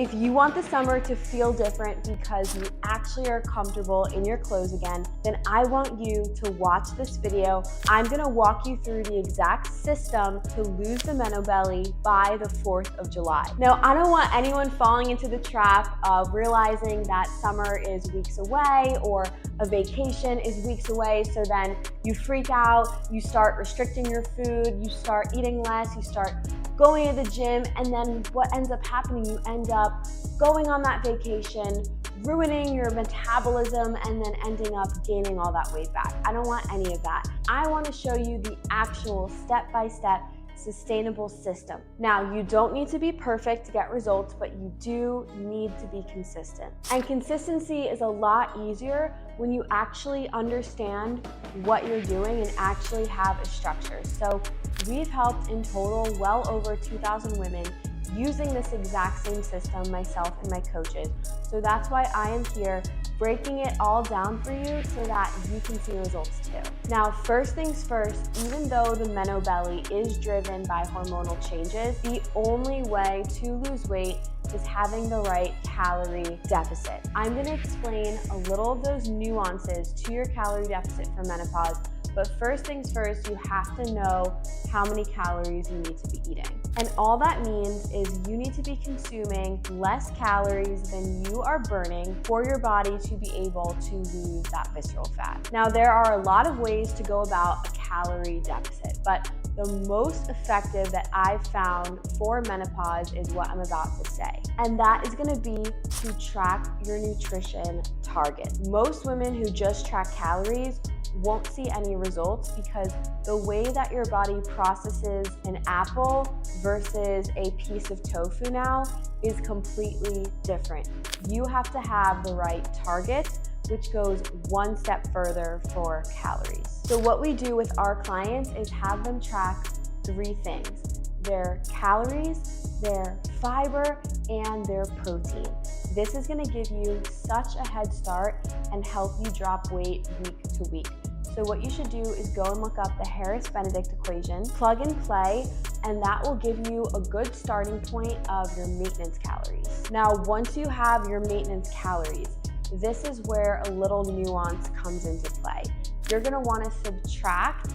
If you want the summer to feel different because you actually are comfortable in your clothes again, then I want you to watch this video. I'm gonna walk you through the exact system to lose the Menopause belly by the 4th of July. Now, I don't want anyone falling into the trap of realizing that summer is weeks away or a vacation is weeks away, so then you freak out, you start restricting your food, you start eating less, you start going to the gym, and then what ends up happening, you end up going on that vacation, ruining your metabolism, and then ending up gaining all that weight back. I don't want any of that. I want to show you the actual step-by-step sustainable system. Now, you don't need to be perfect to get results, but you do need to be consistent. And consistency is a lot easier when you actually understand what you're doing and actually have a structure. So we've helped in total well over 2,000 women using this exact same system, myself and my coaches. So that's why I am here breaking it all down for you so that you can see results too. Now, first things first, even though the Menopause belly is driven by hormonal changes, the only way to lose weight is having the right calorie deficit. I'm gonna explain a little of those nuances to your calorie deficit for menopause. But first things first, you have to know how many calories you need to be eating. And all that means is you need to be consuming less calories than you are burning for your body to be able to lose that visceral fat. Now, there are a lot of ways to go about a calorie deficit, but the most effective that I've found for menopause is what I'm about to say. And that is gonna be to track your nutrition target. Most women who just track calories won't see any results because the way that your body processes an apple versus a piece of tofu now is completely different. You have to have the right target, which goes one step further for calories. So what we do with our clients is have them track 3 things: their calories, their fiber, and their protein. This is gonna give you such a head start and help you drop weight week to week. So what you should do is go and look up the Harris-Benedict equation, plug and play, and that will give you a good starting point of your maintenance calories. Now, once you have your maintenance calories, this is where a little nuance comes into play. You're gonna wanna subtract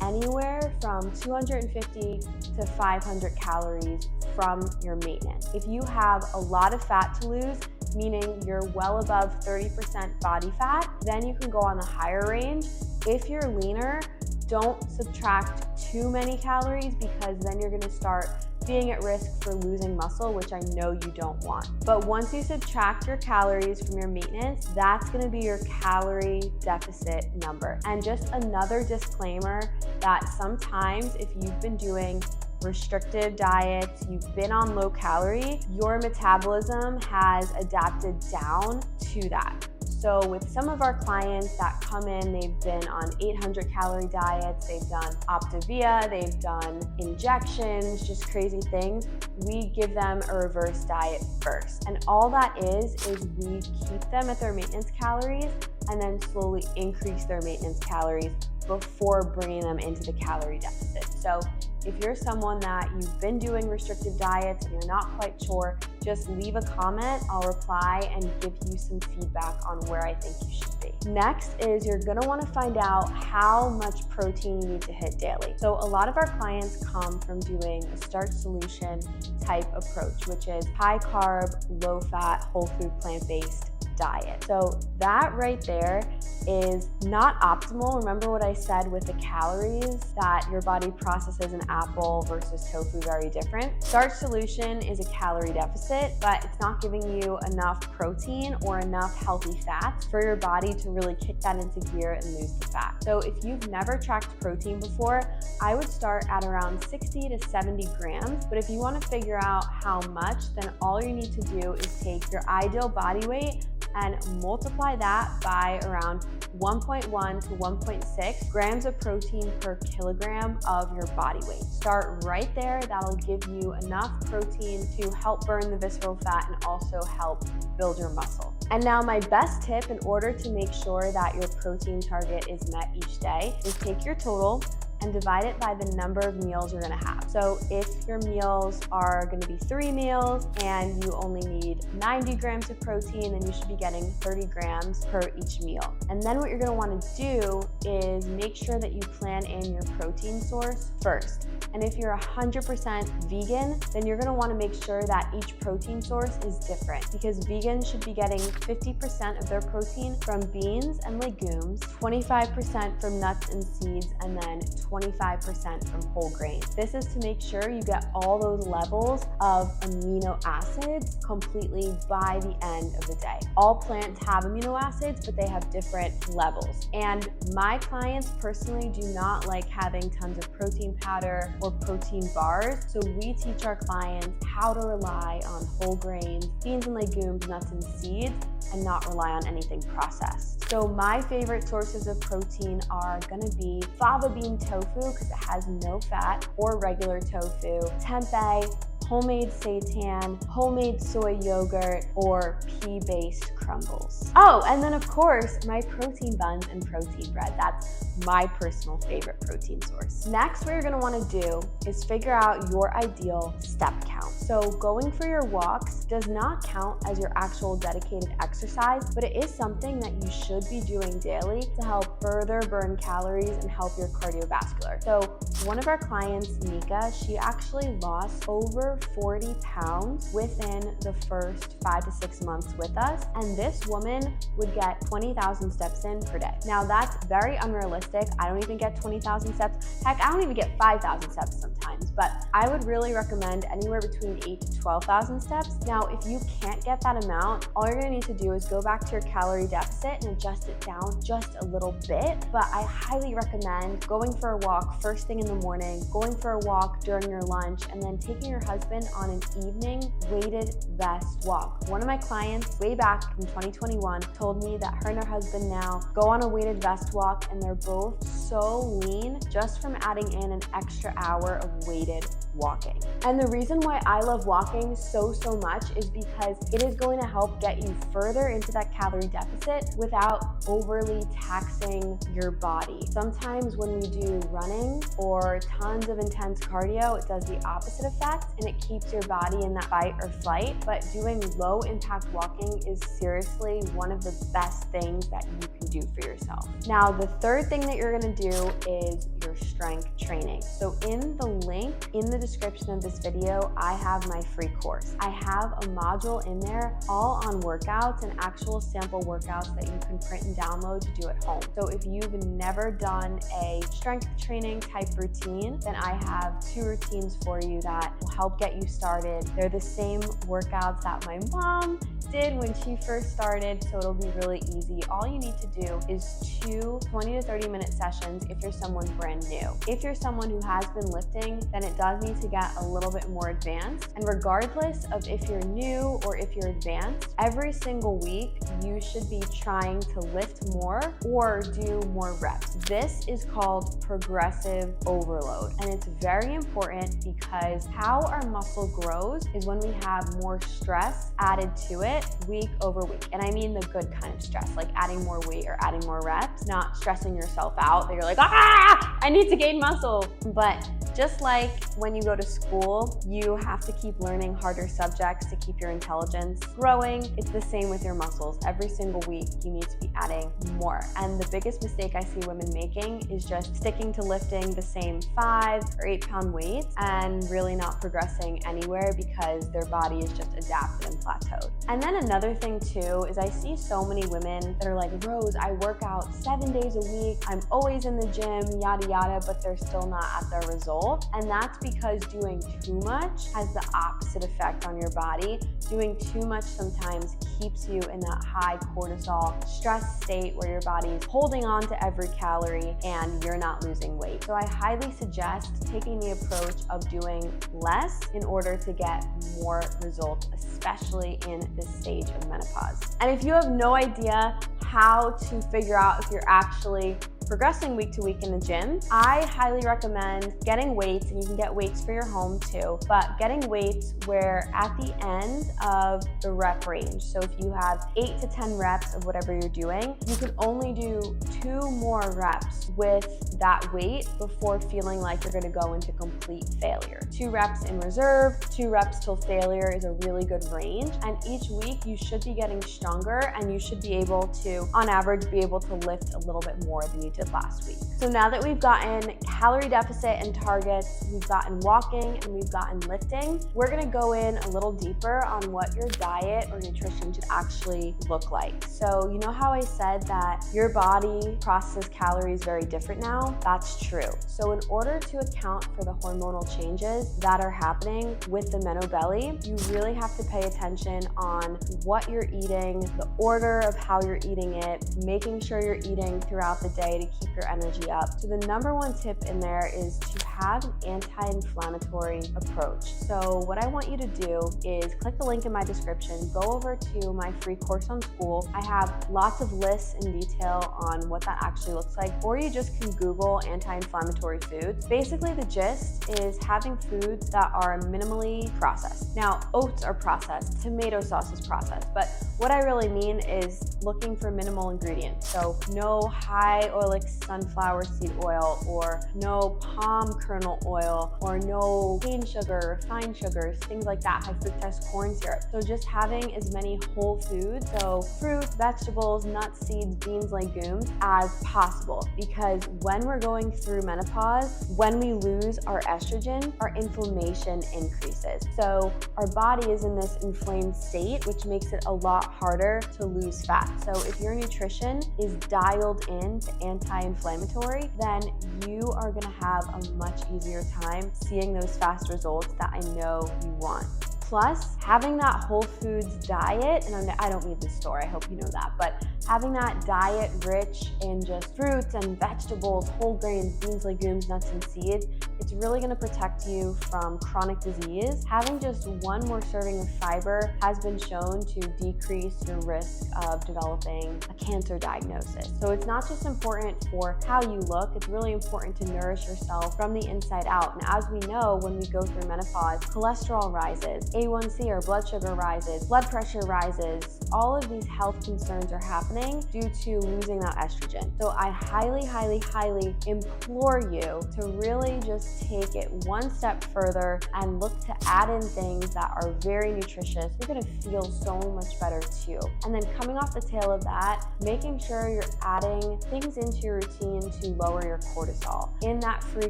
anywhere from 250 to 500 calories from your maintenance. If you have a lot of fat to lose, meaning you're well above 30% body fat, then you can go on the higher range. If you're leaner, don't subtract too many calories because then you're gonna start being at risk for losing muscle, which I know you don't want. But once you subtract your calories from your maintenance, that's gonna be your calorie deficit number. And just another disclaimer that sometimes if you've been doing restrictive diets, you've been on low calorie, your metabolism has adapted down to that. So with some of our clients that come in, they've been on 800 calorie diets, they've done Optavia, they've done injections, just crazy things. We give them a reverse diet first. And all that is we keep them at their maintenance calories and then slowly increase their maintenance calories before bringing them into the calorie deficit. So if you're someone that you've been doing restrictive diets and you're not quite sure, just leave a comment, I'll reply and give you some feedback on where I think you should be. Next is you're gonna wanna find out how much protein you need to hit daily. So a lot of our clients come from doing a starch solution type approach, which is high carb, low fat, whole food, plant-based diet. So that right there is not optimal. Remember what I said with the calories, that your body processes an apple versus tofu very different. Starch solution is a calorie deficit, but it's not giving you enough protein or enough healthy fats for your body to really kick that into gear and lose the fat. So if you've never tracked protein before, I would start at around 60 to 70 grams. But if you want to figure out how much, then all you need to do is take your ideal body weight and multiply that by around 1.1 to 1.6 grams of protein per kilogram of your body weight. Start right there. That'll give you enough protein to help burn the visceral fat and also help build your muscle. And now my best tip in order to make sure that your protein target is met each day is take your total, and divide it by the number of meals you're gonna have. So if your meals are gonna be 3 meals and you only need 90 grams of protein, then you should be getting 30 grams per each meal. And then what you're gonna wanna do is make sure that you plan in your protein source first. And if you're 100% vegan, then you're gonna wanna make sure that each protein source is different, because vegans should be getting 50% of their protein from beans and legumes, 25% from nuts and seeds, and then 25% from whole grains. This is to make sure you get all those levels of amino acids completely by the end of the day. All plants have amino acids, but they have different levels. And my clients personally do not like having tons of protein powder or protein bars. So we teach our clients how to rely on whole grains, beans and legumes, nuts and seeds, and not rely on anything processed. So my favorite sources of protein are gonna be fava bean tofu, because it has no fat, or regular tofu, tempeh, homemade seitan, homemade soy yogurt, or pea-based crumbles. Oh, and then of course, my protein buns and protein bread. That's my personal favorite protein source. Next, what you're gonna wanna do is figure out your ideal step count. So going for your walks does not count as your actual dedicated exercise, but it is something that you should be doing daily to help further burn calories and help your cardiovascular. So one of our clients, Mika, she actually lost over 40 pounds within the first 5 to 6 months with us. And this woman would get 20,000 steps in per day. Now that's very unrealistic. I don't even get 20,000 steps. Heck, I don't even get 5,000 steps sometimes, but I would really recommend anywhere between 8 to 12,000 steps. Now, if you can't get that amount, all you're gonna need to do is go back to your calorie deficit and adjust it down just a little bit. But I highly recommend going for a walk first thing in the morning, going for a walk during your lunch, and then taking your husband on an evening weighted vest walk. One of my clients way back in 2021 told me that her and her husband now go on a weighted vest walk, and they're both so lean just from adding in an extra hour of weighted walking. And the reason why I love walking so much is because it is going to help get you further into that calorie deficit without overly taxing your body. Sometimes when we do running or tons of intense cardio, it does the opposite effect and it keeps your body in that fight or flight. But doing low impact walking is seriously one of the best things that you can do for yourself. Now, the third thing that you're gonna do is your strength training. So in the link in the description of this video, I have my free course. I have a module in there all on workouts and actual sample workouts that you can print and download to do at home. So if you've never done a strength training type routine, then I have 2 routines for you that will help get you started. They're the same workouts that my mom did when she first started, so it'll be really easy. All you need to do is 2 20 to 30 minute sessions if you're someone brand new. If you're someone who has been lifting, then it does need to get a little bit more advanced. And regardless of if you're new or if you're advanced, every single week you should be trying to lift more or do more reps. This is called progressive overload, and it's very important because how our muscle grows is when we have more stress added to it week over week. And I mean the good kind of stress, like adding more weight or adding more reps, not stressing yourself out that you're like, I need to gain muscle. But just like when you go to school, you have to keep learning harder subjects to keep your intelligence growing. It's the same with your muscles. Every single week, you need to be adding more. And the biggest mistake I see women making is just sticking to lifting the same 5 or 8 pound weights and really not progressing anywhere because their body is just adapted and plateaued. And then another thing too is I see so many women that are like, Rose, I work out 7 days a week. I'm always in the gym, yada, yada, but they're still not at their result. And that's because doing too much has the opposite effect on your body. Doing too much sometimes keeps you in that high cortisol stress state where your body is holding on to every calorie and you're not losing weight. So I highly suggest taking the approach of doing less in order to get more results, especially in this stage of menopause. And if you have no idea how to figure out if you're actually progressing week to week in the gym, I highly recommend getting weights, and you can get weights for your home too, but getting weights where at the end of the rep range, so if you have 8 to 10 reps of whatever you're doing, you can only do 2 more reps with that weight before feeling like you're gonna go into complete failure. 2 reps in reserve, 2 reps till failure is a really good range, and each week you should be getting stronger, and you should be able to, on average, be able to lift a little bit more than you did last week. So now that we've gotten calorie deficit and targets, we've gotten walking, and we've gotten lifting, we're gonna go in a little deeper on what your diet or nutrition should actually look like. So you know how I said that your body processes calories very different now? That's true. So in order to account for the hormonal changes that are happening with the Menobelly, you really have to pay attention on what you're eating, the order of how you're eating it, making sure you're eating throughout the day to keep your energy up. So the number one tip in there is to have an anti-inflammatory approach. So what I want you to do is click the link in my description, go over to my free course on School. I have lots of lists in detail on what that actually looks like, or you just can Google anti-inflammatory foods. Basically, the gist is having foods that are minimally processed. Now, oats are processed, tomato sauce is processed, but what I really mean is looking for minimal ingredients. So no high oleic sunflower seed oil, or no palm kernel oil, or no cane sugar, refined sugars, things like that, high fructose corn syrup. So just having as many whole foods, so fruits, vegetables, nuts, seeds, beans, legumes, as possible. Because when we're going through menopause, when we lose our estrogen, our inflammation increases. So our body is in this inflamed state, which makes it a lot harder to lose fat. So if your nutrition is dialed in to anti-inflammatory, then you are gonna have a much easier time seeing those fast results that I know you want. Plus, having that whole foods diet, and I don't need this store, I hope you know that, but having that diet rich in just fruits and vegetables, whole grains, beans, legumes, nuts, and seeds, it's really gonna protect you from chronic disease. Having just 1 more serving of fiber has been shown to decrease your risk of developing a cancer diagnosis. So it's not just important for how you look, it's really important to nourish yourself from the inside out. And as we know, when we go through menopause, cholesterol rises, A1C or blood sugar rises, blood pressure rises. All of these health concerns are happening due to losing that estrogen. So I highly, highly, highly implore you to really just take it 1 step further and look to add in things that are very nutritious. You're gonna feel so much better too. And then coming off the tail of that, making sure you're adding things into your routine to lower your cortisol. In that free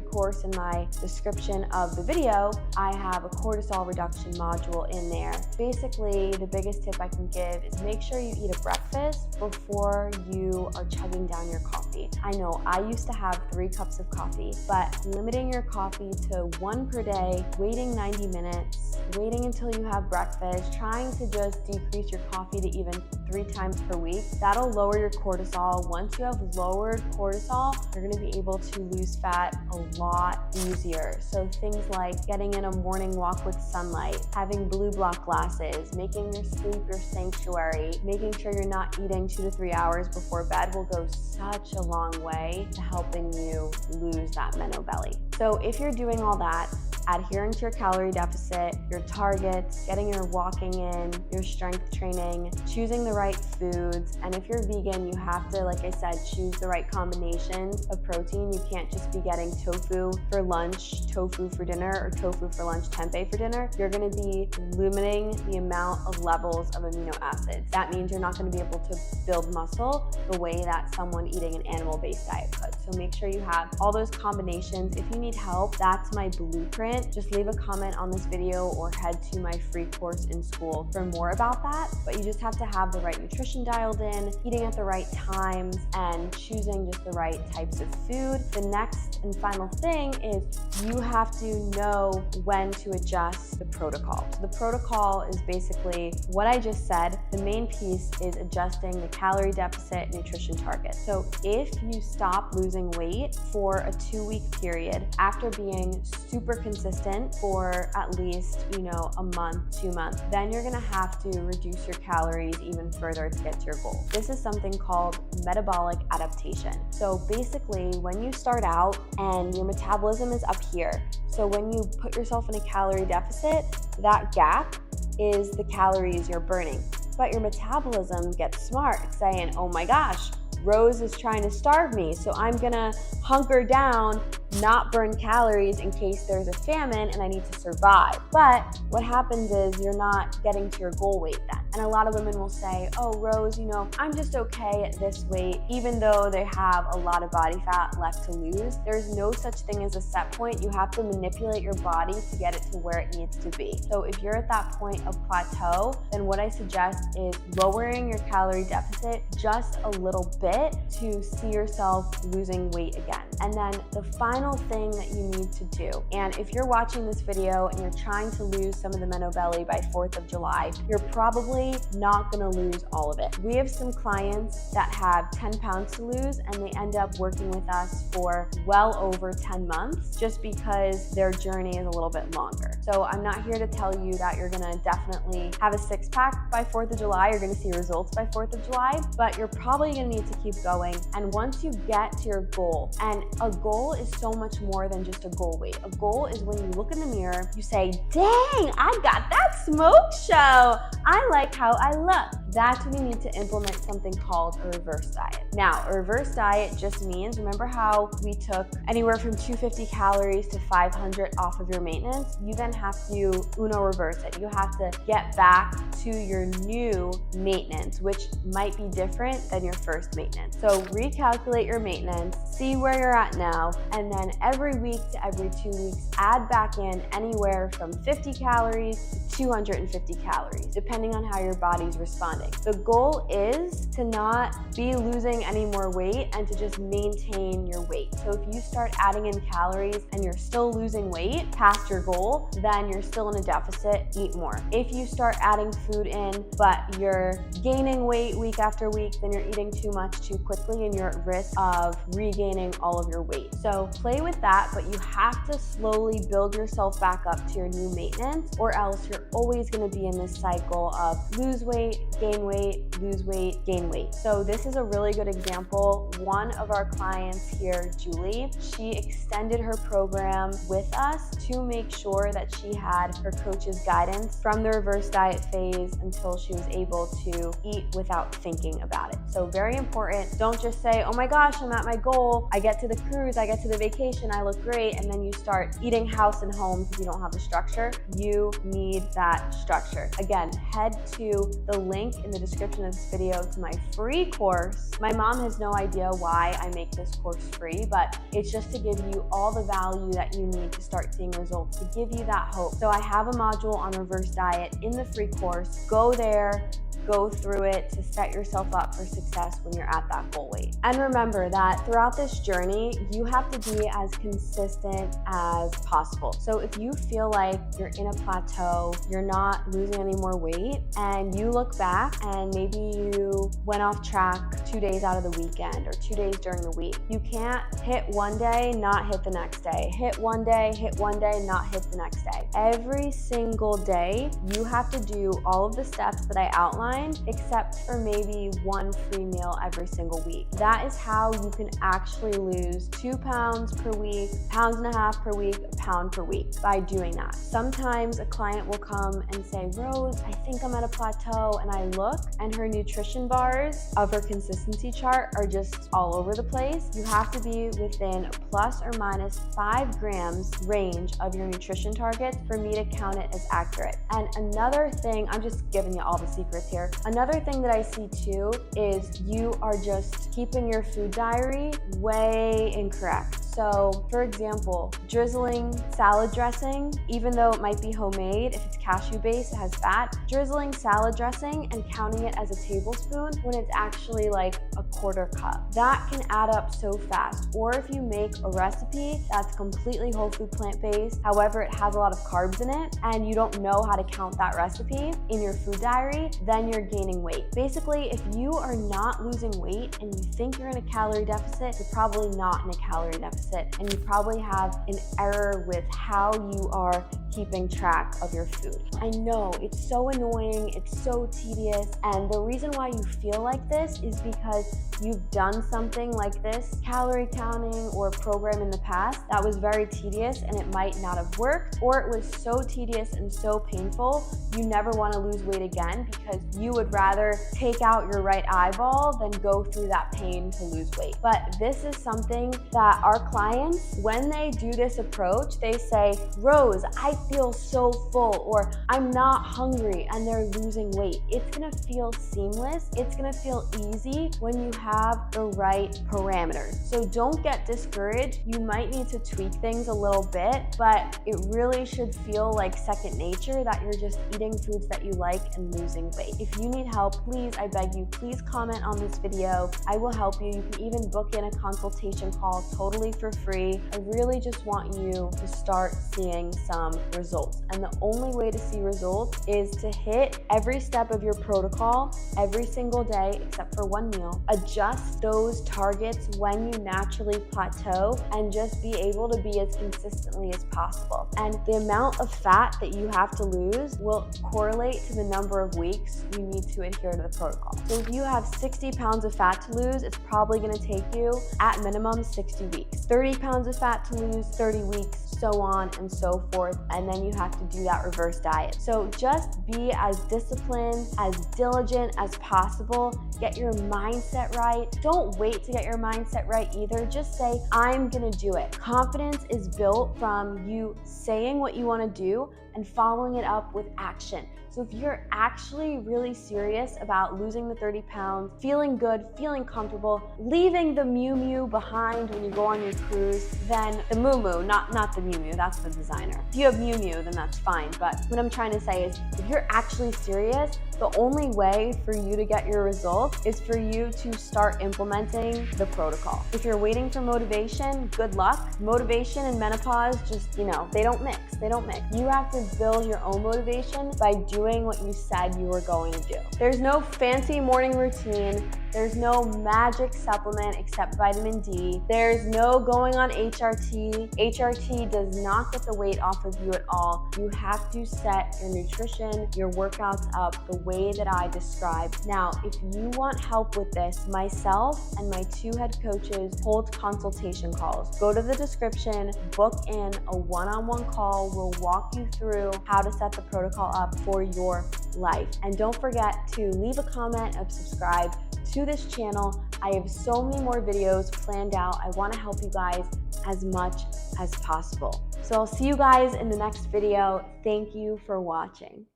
course in my description of the video, I have a cortisol reduction module in there. Basically, the biggest tip I can give is make sure you eat a breakfast before you are chugging down your coffee. I know I used to have 3 cups of coffee, but limiting your coffee to 1 per day, waiting 90 minutes, waiting until you have breakfast, trying to just decrease your coffee to even 3 times per week, that'll lower your cortisol. Once you have lowered cortisol, you're gonna be able to lose fat a lot easier. So things like getting in a morning walk with sunlight, having blue block glasses, making your sleep your sanctuary, making sure you're not eating 2 to 3 hours before bed will go such a long way to helping you lose that Menobelly. So if you're doing all that, adhering to your calorie deficit, your targets, getting your walking in, your strength training, choosing the right foods, and if you're vegan, you have to, like I said, choose the right combinations of protein. You can't just be getting tofu for lunch, tofu for dinner, or tofu for lunch, tempeh for dinner. You're gonna be limiting the amount of levels of amino acids. That means you're not gonna be able to build muscle the way that someone eating an animal-based diet could. So make sure you have all those combinations. If you need help, that's my blueprint. Just leave a comment on this video or head to my free course in School for more about that. But you just have to have the right nutrition dialed in, eating at the right times, and choosing just the right types of food. The next and final thing is you have to know when to adjust the protocol. So the protocol is basically what I just said. The main piece is adjusting the calorie deficit nutrition target. So if you stop losing weight for a 2-week period after being super consistent consistent for at least, a month, 2 months, then you're gonna have to reduce your calories even further to get to your goal. This is something called metabolic adaptation. So basically, when you start out and your metabolism is up here, so when you put yourself in a calorie deficit, that gap is the calories you're burning. But your metabolism gets smart, saying, oh my gosh, Rose is trying to starve me, so I'm gonna hunker down, not burn calories in case there's a famine and I need to survive. But what happens is you're not getting to your goal weight then. And a lot of women will say, oh, Rose, I'm just okay at this weight, even though they have a lot of body fat left to lose. There's no such thing as a set point. You have to manipulate your body to get it to where it needs to be. So if you're at that point of plateau, then what I suggest is lowering your calorie deficit just a little bit to see yourself losing weight again. And then the final thing that you need to do, and if you're watching this video and you're trying to lose some of the meno belly by 4th of July, you're probably not gonna lose all of it. We have some clients that have 10 pounds to lose and they end up working with us for well over 10 months just because their journey is a little bit longer. So I'm not here to tell you that you're gonna definitely have a 6-pack by 4th of July, you're gonna see results by 4th of July, but you're probably gonna need to keep going. And once you get to your goal, and a goal is so much more than just a goal weight. A goal is when you look in the mirror, you say, dang, I got that smoke show. I like how I look. That's when you need to implement something called a reverse diet. Now, a reverse diet just means, remember how we took anywhere from 250 calories to 500 off of your maintenance? You then have to reverse it. You have to get back to your new maintenance, which might be different than your first maintenance. So recalculate your maintenance, see where you're at now, and then every week to every 2 weeks, add back in anywhere from 50 calories to 250 calories, depending on how your body's responding. The goal is to not be losing any more weight and to just maintain your weight. So if you start adding in calories and you're still losing weight past your goal, then you're still in a deficit, eat more. If you start adding food in, but you're gaining weight week after week, then you're eating too much too quickly and you're at risk of regaining all of your weight. So play with that, but you have to slowly build yourself back up to your new maintenance, or else you're always gonna be in this cycle of lose weight, gain weight, lose weight, gain weight. So this is a really good example. One of our clients here, Julie, she extended her program with us to make sure that she had her coach's guidance from the reverse diet phase until she was able to eat without thinking about it. So very important. Don't just say, oh my gosh, I'm at my goal. I get to the cruise, I get to the vacation, I look great. And then you start eating house and home because you don't have a structure. You need that structure. Again, head to the link in the description of this video to my free course. My mom has no idea why I make this course free, but it's just to give you all the value that you need to start seeing results, to give you that hope. So I have a module on reverse diet in the free course. Go there, go through it to set yourself up for success when you're at that goal weight. And remember that throughout this journey, you have to be as consistent as possible. So if you feel like you're in a plateau, you're not losing any more weight, and you look back and maybe you went off track 2 days out of the weekend or 2 days during the week, you can't hit one day, not hit the next day, hit one day, not hit the next day. Every single day, you have to do all of the steps that I outlined, except for maybe one free meal every single week. That is how you can actually lose 2 pounds per week, 1.5 pounds per week, 1 pound per week by doing that. Sometimes a client will come and say, Rose, I think I'm at a plateau, and I look and her nutrition bars of her consistency chart are just all over the place. You have to be within a plus or minus 5 grams range of your nutrition targets for me to count it as accurate. And another thing, I'm just giving you all the secrets here. Another thing that I see too is you are just keeping your food diary way incorrect. So for example, drizzling salad dressing, even though it might be homemade, if it's cashew based, it has fat, drizzling salad dressing and counting it as a tablespoon when it's actually like a 1/4 cup. That can add up so fast. Or if you make a recipe that's completely whole food plant-based, however, it has a lot of carbs in it, and you don't know how to count that recipe in your food diary, then you're gaining weight. Basically, if you are not losing weight and you think you're in a calorie deficit, you're probably not in a calorie deficit. deficit, and you probably have an error with how you are keeping track of your food. I know it's so annoying, it's so tedious, and the reason why you feel like this is because you've done something like this, calorie counting or program in the past, that was very tedious and it might not have worked, or it was so tedious and so painful, you never want to lose weight again because you would rather take out your right eyeball than go through that pain to lose weight. But this is something that our clients, when they do this approach, they say, Rose, I feel so full, or I'm not hungry, and they're losing weight. It's gonna feel seamless. It's gonna feel easy when you have the right parameters. So don't get discouraged. You might need to tweak things a little bit, but it really should feel like second nature that you're just eating foods that you like and losing weight. If you need help, please, I beg you, please comment on this video. I will help you. You can even book in a consultation call totally for free. I really just want you to start seeing some results. And the only way to see results is to hit every step of your protocol every single day except for one meal. Adjust those targets when you naturally plateau and just be able to be as consistently as possible. And the amount of fat that you have to lose will correlate to the number of weeks you need to adhere to the protocol. So if you have 60 pounds of fat to lose, it's probably going to take you at minimum 60 weeks. 30 pounds of fat to lose, 30 weeks, so on and so forth. And then you have to do that reverse diet. So just be as disciplined, as diligent as possible. Get your mindset right. Don't wait to get your mindset right either. Just say, I'm gonna do it. Confidence is built from you saying what you wanna do and following it up with action. So if you're actually really serious about losing the 30 pounds, feeling good, feeling comfortable, leaving the Miu Miu behind when you go on your cruise, then the Moo Moo, not the Miu Miu, that's the designer. If you have Miu Miu, then that's fine. But what I'm trying to say is, if you're actually serious, the only way for you to get your results is for you to start implementing the protocol. If you're waiting for motivation, good luck. Motivation and menopause just, they don't mix. You have to build your own motivation by doing what you said you were going to do. There's no fancy morning routine. There's no magic supplement except vitamin D. There's no going on HRT. HRT does not get the weight off of you at all. You have to set your nutrition, your workouts up the way that I described. Now, if you want help with this, myself and my 2 head coaches hold consultation calls. Go to the description, book in a one-on-one call. We'll walk you through how to set the protocol up for your life. And don't forget to leave a comment and subscribe to this channel. I have so many more videos planned out. I want to help you guys as much as possible. So I'll see you guys in the next video. Thank you for watching.